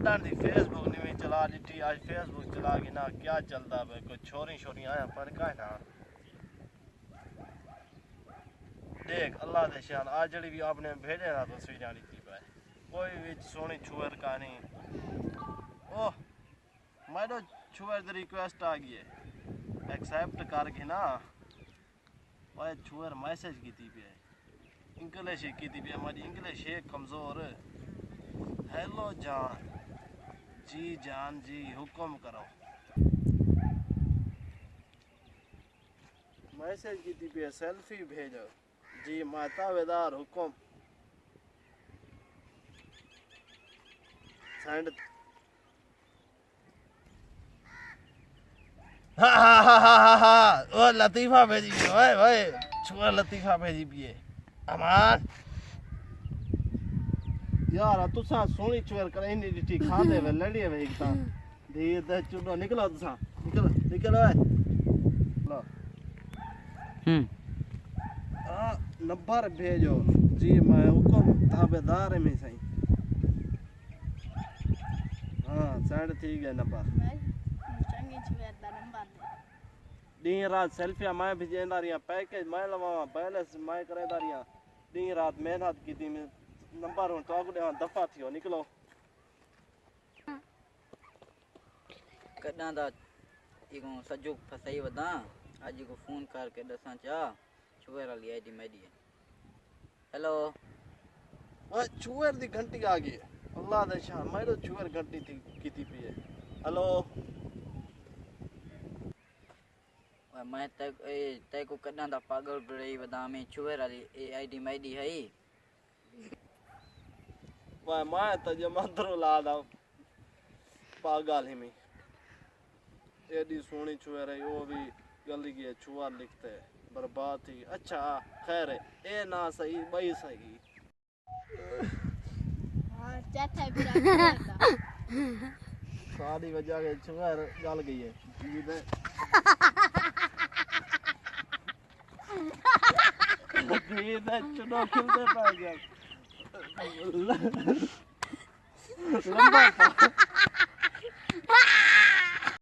कल्ला दी Facebook नहीं चला दी आज फेसबुक चला के ना क्या चलता है कोई छोरी छोरी आया पर का ना देख अल्लाह दे शान आज जड़ी भी आपने भेजे ना तस्वीर दी थी भाई कोई भी सोनी छुअर का नहीं ओह मेरे छुअर दी रिक्वेस्ट आ गई है एक्सेप्ट करके ना भाई छुअर मैसेज की थी भाई इंग्लिश की थी हमारी इंग्लिश है कमज़ोर हेलो जान जी हुक्म करो मैसेज की थी पे सेल्फी भेजो जी माता वेदार हुक्म सेंड हा ओ लतीफा भेजी ओए ओए छुआ लतीफा भेजी पिए अमान यार तुसा सोनी चुअर कर इनी डिटी खा दे वे लड़ी वे एक ता दी द चुनो निकलो तुसा निकल ओए लो नंबर भेजो जी मैं हुक्म ताबेदार में सही हां सेंड ठीक है नंबर चंगी चुअर दा नंबर दे दिन रात सेल्फी मैं भेजेंदा रिया पैकेज मैं लवा बैलेंस मैं करेंदा रिया दिन रात मेहनत की थी नंबर हूं तो आगु दफा थियो निकलो कदा दा इको सजो फसाई वदा आज को फोन करके दसा चा छुएर वाली आईडी मेडी है हेलो ओए छुएर दी घंटी आ गई अल्लाह दे शान मैं तो छुएर घंटी थी कीती पई है हेलो ओए मैं ते को कदा दा पागल बड़ई वदा में छुएर वाली आईडी मेडी है वाह मैं तो जो मंत्रो ला दा पागल ही में एडी सोनी छुएर है वो भी गली की छुआ लिखते बर्बाद थी अच्छा खैर है ए ना सही बई सही हां चाचा बिरा सारी वजह के छुएर गल गई है जी दे जी दे चुनो खिलते पा गया लंबा